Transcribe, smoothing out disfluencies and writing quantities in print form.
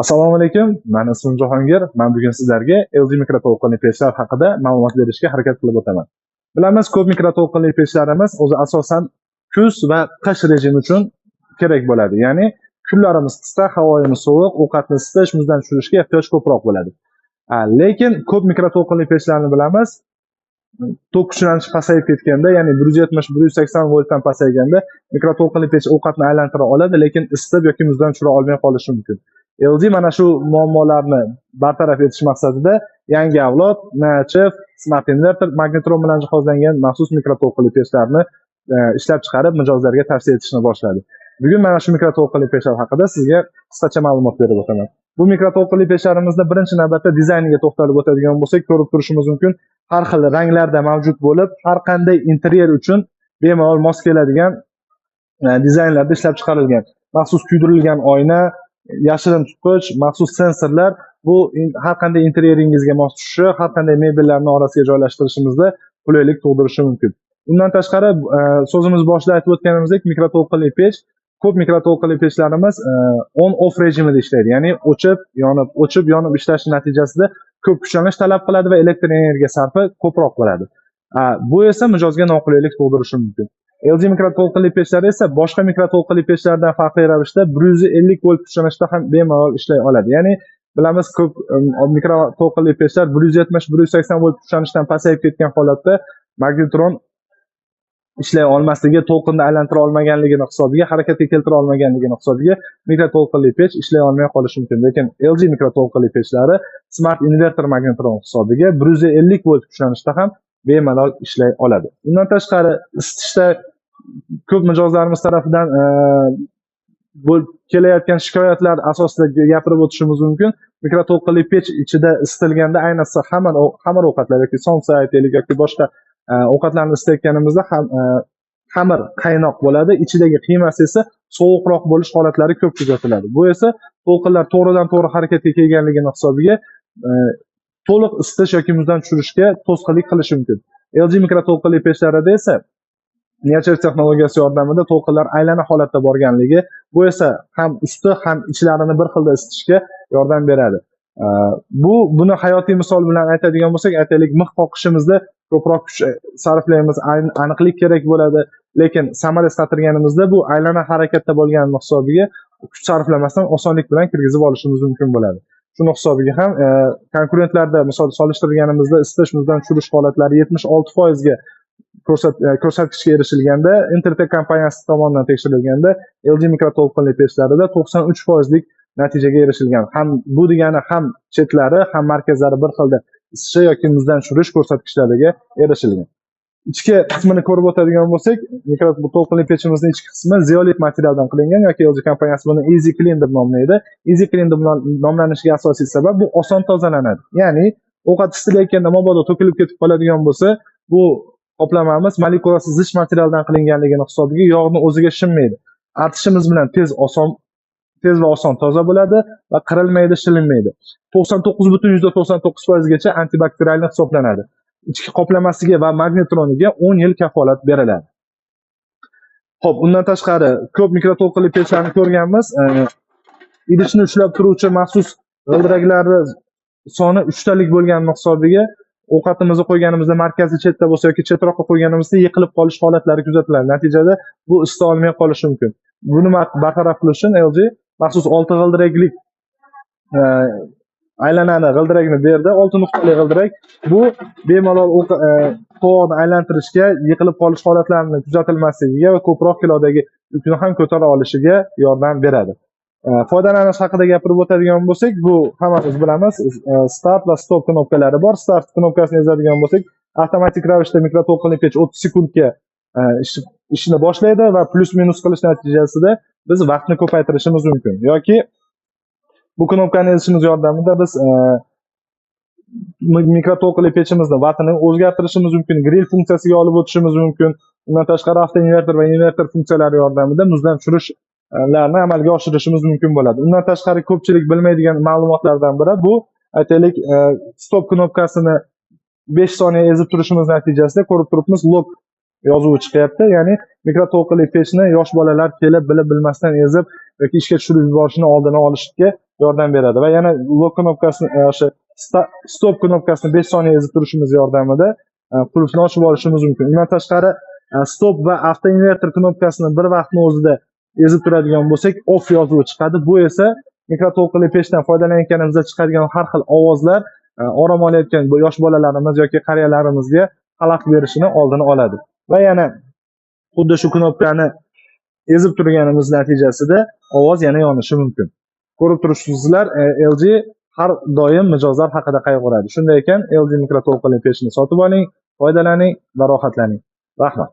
Assalomu alaykum. Men ismim Jahongir. Men bugun sizlarga LG mikroto'lqinli pechlar haqida ma'lumot berishga harakat qilib o'taman. Bilamiz, ko'p mikroto'lqinli pechlarimiz o'zi asosan kuz va qish rejimi uchun kerak bo'ladi. Ya'ni kunlarimiz qisqa, havoimiz sovuq, ovqatni isitish, muzdan tushirishga ehtiyoj ko'proq bo'ladi. Lekin ko'p mikroto'lqinli pechlarni bilamiz, tok kuchlanishi pasayib ketganda, ya'ni 170-180 voltdan pasayganda mikroto'lqinli pech ovqatni aylantira oladi, lekin isitib yoki muzdan tushira olmay qolishi mumkin. LG mana shu muammolarni bartaraf etish maqsadida yangi avlod NChef Smart Inverter magnetron bilan jihozlangan maxsus mikroto'lqinli pechlarni ishlab chiqarib, mijozlarga tavsiya etishni boshladi. Bugun mana shu mikroto'lqinli pechlar haqida sizga qisqacha ma'lumot berib o'taman. Bu mikroto'lqinli pechlarimizda birinchi navbatda dizayniga to'xtalib o'tadigan bo'lsak, ko'rib turishimiz mumkin, har xil ranglarda mavjud bo'lib, har qanday interyer uchun bemalol mos keladigan dizaynlarda ishlab chiqarilgan. Maxsus kuydirilgan oyna, yashirin tutqich, maxsus sensorlar bu har qanday interyeringizga mos tushishi, har qanday mebellarni orasiga joylashtirishimizda qulaylik tug'dirishi mumkin. Undan tashqari, so'zimiz boshida aytib o'tganimizdek, mikroto'lqinli pech, ko'p mikroto'lqinli pechlarimiz on-off rejimida ishlaydi. Ya'ni o'chib, yonib ishlashi natijasida ko'p kuchlanish talab qiladi va elektr energiya sarfi ko'proq bo'ladi. Bu esa mijozga noqulaylik tug'dirishi mumkin. LG mikroto'lqinli pechlar esa boshqa mikroto'lqinli pechlardan farqli ravishda 150 volt kuchlanishda ham bemalol ishlay oladi. Ya'ni bilamiz, ko'p mikroto'lqinli pechlar 170-180 volt kuchlanishdan pasayib ketgan holatda magnetron ishlay olmasligi, to'lqinni aylantira olmaganligini hisobiga, harakatga keltira olmaganligini hisobiga mikroto'lqinli pech ishlay olmay qolishi mumkin. Lekin LG mikroto'lqinli pechlari Smart Inverter magnetron hisobiga 150 volt kuchlanishda ham bemalol ishlay oladi. Undan tashqari, isitishda ko'p mijozlarimiz tarafidan kelayotgan shikoyatlar asosida gapirib o'tishimiz mumkin. Mikroto'lqinli pech ichida isitilganda, ayniqsa xamir ovqatlar yoki somsa aytaylik yoki boshqa ovqatlarni isitayotganimizda xamir qaynoq bo'ladi, ichidagi qiymasi esa sovuqroq bo'lish holatlari ko'p kuzatiladi. Bu esa to'lqinlar to'g'ridan-to'g'ri harakatga kelganligini hisobiga to'liq isitish yoki muzdan tushirishga to'sqinlik qilishi mumkin. LG mikroto'lqinli pechlarida esa NChef texnologiyasi yordamida to'lqinlar aylana holatda borganligi, bu esa ham usti ham ichlarini bir xilda isitishga yordam beradi. Buni hayotiy misol bilan aytadigan bo'lsak, aytaylik, mix qoqishimizda ko'proq kuch sarflaymiz, aniqlik kerak bo'ladi, lekin samolyot satirganimizda bu aylana harakatda bo'lgani hisobiga kuch sarflamasdan osonlik bilan kirgizib olishimiz mumkin bo'ladi. Shuni hisobiga ham konkurentlarda misol solishtirganimizda isitish, muzdan tushirish holatlari 76% ga ko'rsatkichga erishilganda, Intertek kompaniyasi tomonidan tekshirilganda LG mikroto'lqinli pechlarida 93% lik natijaga erishilgan. Bu degani ham chetlari, ham markazlari bir xilda isishi yoki muzdan tushirish ko'rsatkichlariga erishilgan. Ichki qismini ko'rib o'tadigan bo'lsak, mikroto'lqinli pechimizning ichki qismi zeolit materialdan qilingan yoki LG kompaniyasi buni Easy Clean deb nomlaydi. Easy Clean deb nomlanishiga asosiy sabab bu oson tozalanadi. Ya'ni ovqat isitilayotganda mabodo to'kilib ketib qoladigan bo'lsa, bu qoplamamiz molekulasi zich materialdan qilinganligini hisobiga yog'ni o'ziga shimmaydi. Artishimiz bilan tez va oson toza bo'ladi va qirilmaydi, shilinmaydi. 99.99% gacha antibakterialni hisoblanadi. Ichki qoplamasiga va magnetroniga 10 yil kafolat beriladi. Xo'p, undan tashqari ko'p mikroto'lqinli pechlarni ko'rganmiz. Idishni ushlab turuvchi maxsus g'ildiraklari soni 3 talik bo'lgani hisobiga ovqatimizni qo'yganimizda markaziy chetda bo'lsa yoki chetroqqa qo'yganimizda yiqilib qolish holatlari kuzatiladi. Natijada bu isita olmay qolishi mumkin. Buni bartaraf qilish uchun LG maxsus 6 g'ildirakli aylanani g'ildirakni berdi. 6 nuqtali g'ildirak. Bu bemalol to'g'ri aylantirishga, yiqilib qolish holatlarini kuzatilmasligiga va ko'proq kilodagi yukni ham ko'tara olishiga yordam beradi. Foydalanish haqida gapirib o'tadigan bo'lsak, bu hammamiz bilamiz, start va stop knopkalari bor. Start knopkasini ezadigan bo'lsak, avtomatik ravishda mikroto'lqinli pech 30 sekundga ishni boshlaydi va plus minus qilish natijasida biz vaqtni ko'paytirishimiz mumkin. Yoki bu knopkani ezishimiz yordamida biz mikroto'lqinli pechimizni vatini o'zgartirishimiz mumkin, grill funksiyasiga olib o'tishimiz mumkin. Undan tashqari avto inverter va inverter funksiyalari yordamida muzdan tushirishlarni amalga oshirishimiz mumkin bo'ladi. Undan tashqari ko'pchilik bilmaydigan ma'lumotlardan biri bu, aytaylik, stop knopkasini 5 soniya ezib turishimiz natijasida ko'rib turibmiz, lock yozuvi chiqyapti. Ya'ni mikroto'lqinli pechni yosh bolalar kelib bilib bilmasdan ezib yoki ishga tushirib yuborishni oldini olishga yordam beradi va yana lock knopkasini o'sha stop knopkasini 5 soniya ezib turishimiz yordamida qulfni ochib olishimiz mumkin. Undan tashqari stop va avto inverter knopkasini bir vaqtning o'zida ezib turadigan bo'lsak, off yozuvi chiqadi. Bu esa mikroto'lqinli pechdan foydalanayotganimizda chiqadigan har xil ovozlar orom olayotgan yosh bolalarimiz yoki qariyalarimizga xalaqit berishini oldini oladi. Va yana xuddi shu knopkani ezib turganimiz natijasida ovoz yana yonishi mumkin. Ko'rib turibsizlar, LG har doim mijozlar haqida qayg'uradi. Shunday ekan, LG mikroto'lqinli pechni sotib oling, foydalaning va rohatlaning. Rahmat.